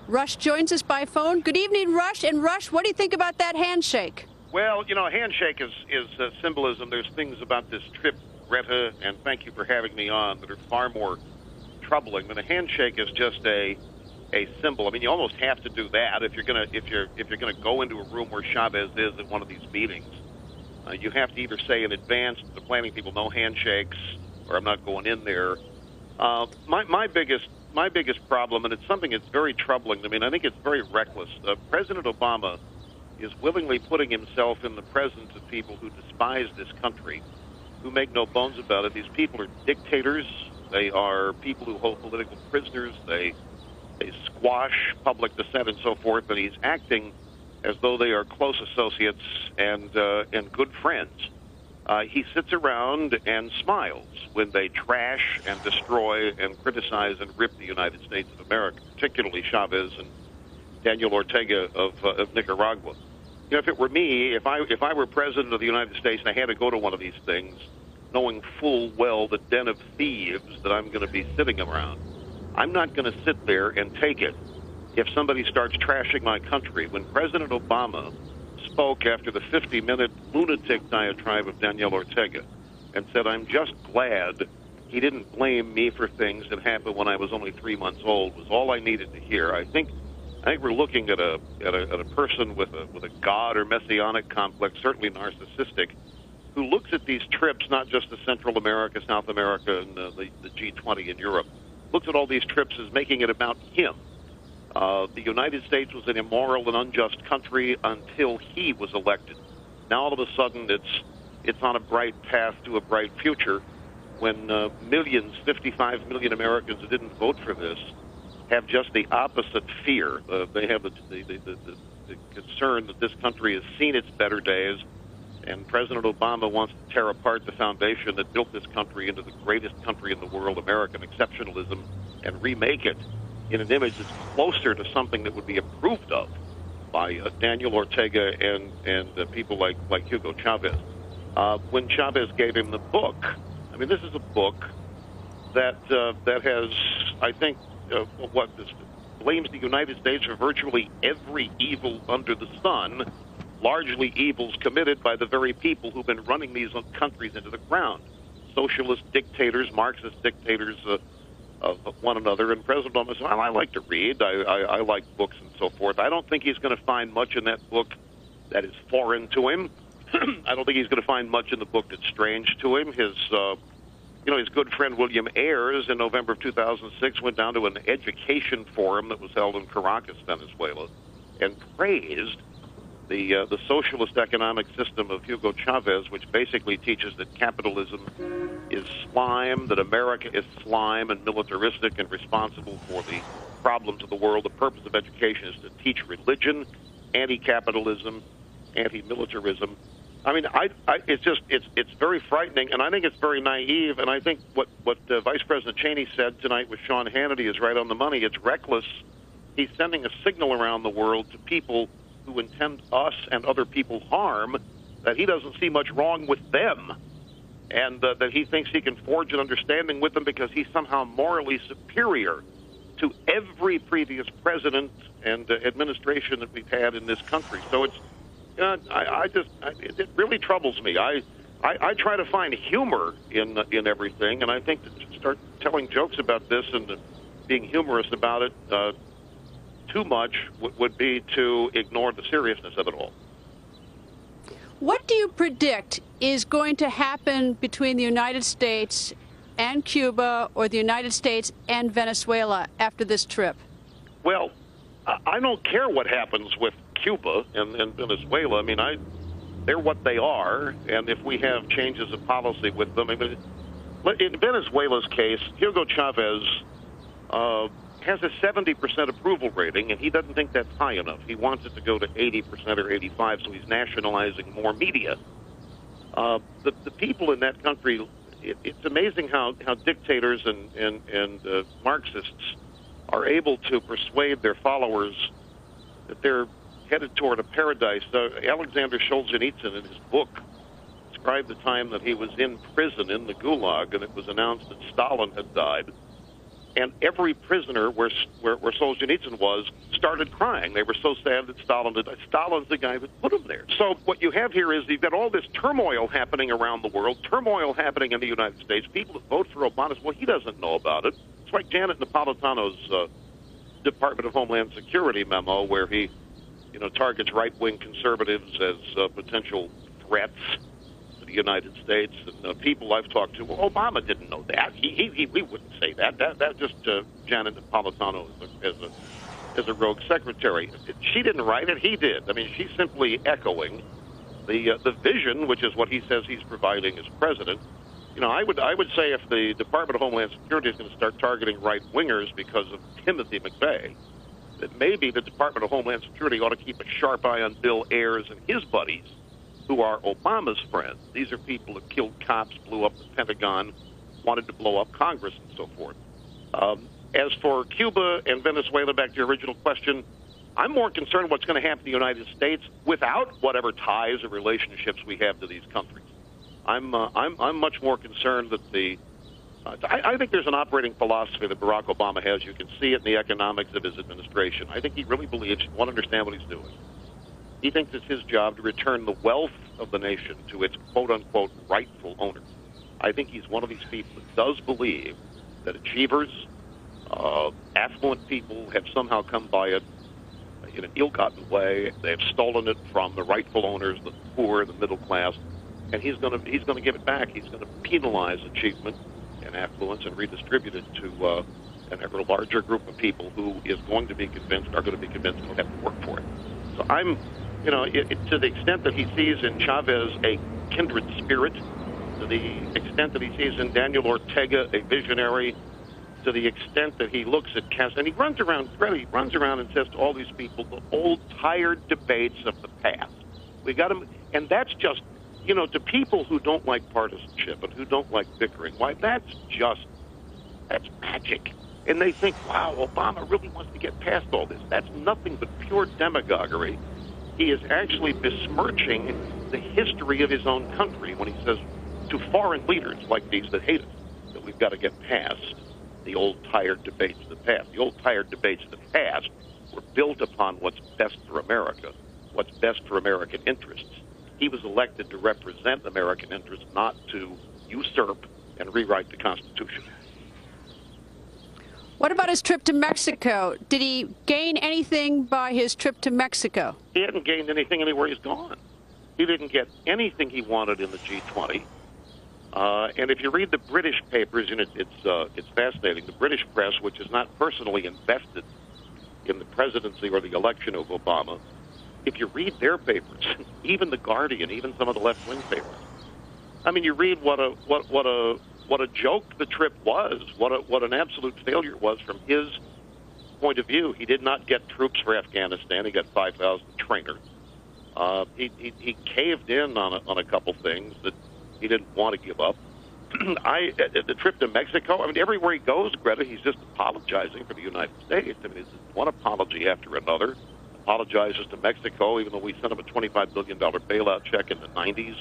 Rush joins us by phone. Good evening, Rush. And Rush, what do you think about that handshake? Well, you know, a handshake is symbolism. There's things about this trip, Greta, and thank you for having me on, that are far more troubling. But a handshake is just a symbol. I mean, you almost have to do that if you're gonna go into a room where Chavez is at one of these meetings. You have to either say in advance to the planning people, no handshakes, or I'm not going in there. My biggest problem, and it's something that's very troubling to me, and I think it's very reckless. President Obama is willingly putting himself in the presence of people who despise this country, who make no bones about it. These people are dictators. They are people who hold political prisoners. They squash public dissent and so forth, and he's acting as though they are close associates and good friends. He sits around and smiles when they trash and destroy and criticize and rip the United States of America, particularly Chavez and Daniel Ortega of Nicaragua. You know, if it were me, if I were president of the United States and I had to go to one of these things, knowing full well the den of thieves that I'm going to be sitting around, I'm not going to sit there and take it if somebody starts trashing my country. When President Obama spoke after the 50-minute lunatic diatribe of Daniel Ortega and said, I'm just glad he didn't blame me for things that happened when I was only 3 months old, was all I needed to hear. I think we're looking at a person with a god or messianic complex, certainly narcissistic, who looks at these trips, not just to Central America, South America, and the G20 in Europe, looks at all these trips as making it about him. The United States was an immoral and unjust country until he was elected. Now all of a sudden it's on a bright path to a bright future when millions, 55 million Americans who didn't vote for this, have just the opposite fear. They have the concern that this country has seen its better days, and President Obama wants to tear apart the foundation that built this country into the greatest country in the world, American exceptionalism, and remake it in an image that's closer to something that would be approved of by Daniel Ortega and people like Hugo Chavez. When Chavez gave him the book, I mean, this is a book that has, I think, blames the United States for virtually every evil under the sun, largely evils committed by the very people who've been running these countries into the ground. Socialist dictators, Marxist dictators of one another. And President Obama said, well, I like to read. I like books and so forth. I don't think he's going to find much in that book that is foreign to him. I don't think he's going to find much in the book that's strange to him. His good friend William Ayers in November of 2006 went down to an education forum that was held in Caracas, Venezuela, and praised the socialist economic system of Hugo Chavez, which basically teaches that capitalism is slime, that America is slime and militaristic and responsible for the problems of the world. The purpose of education is to teach religion, anti-capitalism, anti-militarism. I mean, it's very frightening, and I think it's very naive. And I think what Vice President Cheney said tonight with Sean Hannity is right on the money. It's reckless. He's sending a signal around the world to people who intend us and other people harm, that he doesn't see much wrong with them, and that he thinks he can forge an understanding with them because he's somehow morally superior to every previous president and administration that we've had in this country. So it's, it really troubles me. I try to find humor in everything, and I think to start telling jokes about this and being humorous about it too much would be to ignore the seriousness of it all. What do you predict is going to happen between the United States and Cuba, or the United States and Venezuela after this trip? Well, I don't care what happens with Cuba and Venezuela. I mean, they're what they are, and if we have changes of policy with them, I mean, in Venezuela's case, Hugo Chavez has a 70% approval rating, and he doesn't think that's high enough. He wants it to go to 80% or 85%, so he's nationalizing more media. The people in that country, it's amazing how dictators and Marxists are able to persuade their followers that they're headed toward a paradise. Alexander Solzhenitsyn, in his book, described the time that he was in prison in the Gulag, and it was announced that Stalin had died. and every prisoner where Solzhenitsyn was started crying. They were so sad that Stalin's the guy that put him there. So what you have here is you've got all this turmoil happening around the world, turmoil happening in the United States. People that vote for Obama, well, he doesn't know about it. It's like Janet Napolitano's Department of Homeland Security memo where he, targets right-wing conservatives as potential threats to the United States. And people I've talked to, well, Obama didn't know that. He wouldn't say that. That just Janet Napolitano as a rogue secretary. She didn't write it. He did. I mean, she's simply echoing the vision, which is what he says he's providing as president. I would say if the Department of Homeland Security is going to start targeting right-wingers because of Timothy McVeigh, that maybe the Department of Homeland Security ought to keep a sharp eye on Bill Ayers and his buddies, who are Obama's friends. These are people that killed cops, blew up the Pentagon, wanted to blow up Congress, and so forth. As for Cuba and Venezuela, back to your original question, I'm more concerned what's going to happen to the United States without whatever ties or relationships we have to these countries. I'm much more concerned that I think there's an operating philosophy that Barack Obama has. You can see it in the economics of his administration. I think he really believes he wants to understand what he's doing. He thinks it's his job to return the wealth of the nation to its quote-unquote rightful owners. I think he's one of these people that does believe that achievers, affluent people have somehow come by it in an ill-gotten way. They have stolen it from the rightful owners, the poor, the middle class, and he's going to give it back. He's going to penalize achievement and affluence and redistribute it to an ever larger group of people who are going to be convinced they'll have to work for it. So I'm, to the extent that he sees in Chavez a kindred spirit, to the extent that he sees in Daniel Ortega a visionary, to the extent that he looks at Castro, and he runs around and says to all these people, the old tired debates of the past. We got them, and that's just, to people who don't like partisanship and who don't like bickering, why, that's magic. And they think, wow, Obama really wants to get past all this. That's nothing but pure demagoguery. He is actually besmirching the history of his own country when he says to foreign leaders like these that hate us that we've got to get past the old tired debates of the past. The old tired debates of the past were built upon what's best for America, what's best for American interests. He was elected to represent American interests, not to usurp and rewrite the Constitution. What about his trip to Mexico? Did he gain anything by his trip to Mexico? He hadn't gained anything anywhere he's gone. He didn't get anything he wanted in the G20. And if you read the British papers, and it's fascinating, the British press, which is not personally invested in the presidency or the election of Obama, if you read their papers, even The Guardian, even some of the left-wing papers, I mean, you read what a joke the trip was, what an absolute failure it was from his point of view. He did not get troops for Afghanistan. He got 5,000 trainers. He caved in on a couple things that he didn't want to give up. The trip to Mexico, I mean, everywhere he goes, Greta, he's just apologizing for the United States. I mean, it's one apology after another. Apologizes to Mexico, even though we sent him a $25 billion bailout check in the 90s.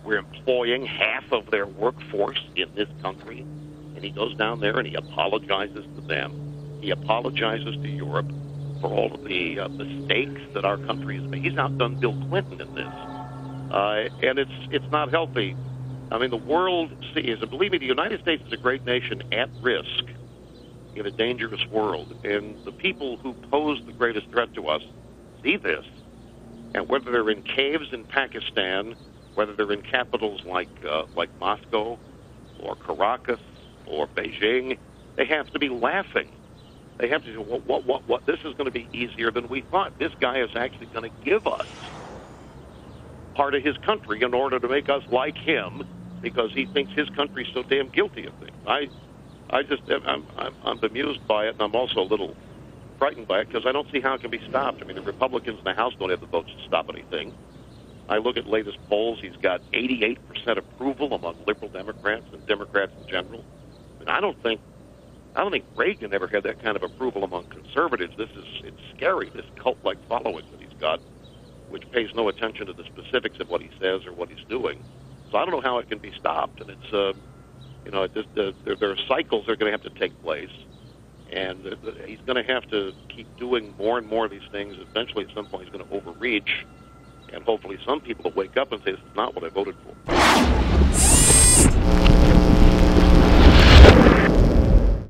We're employing half of their workforce in this country. And he goes down there and he apologizes to them. He apologizes to Europe for all of the mistakes that our country has made. He's outdone Bill Clinton in this. And it's not healthy. I mean, the world sees, and believe me, the United States is a great nation at risk in a dangerous world. And the people who pose the greatest threat to us see this. And whether they're in caves in Pakistan, whether they're in capitals like Moscow or Caracas or Beijing, they have to be laughing. They have to say, what? This is going to be easier than we thought. This guy is actually going to give us part of his country in order to make us like him because he thinks his country's so damn guilty of things. I'm bemused by it, and I'm also a little frightened by it because I don't see how it can be stopped. I mean, the Republicans in the House don't have the votes to stop anything. I look at latest polls. He's got 88% approval among liberal Democrats and Democrats in general. I mean, I don't think Reagan ever had that kind of approval among conservatives. It's scary, this cult-like following that he's got, which pays no attention to the specifics of what he says or what he's doing. So I don't know how it can be stopped, and You know, there are cycles that are going to have to take place, and he's going to have to keep doing more and more of these things. Eventually, at some point, he's going to overreach, and hopefully some people will wake up and say, this is not what I voted for.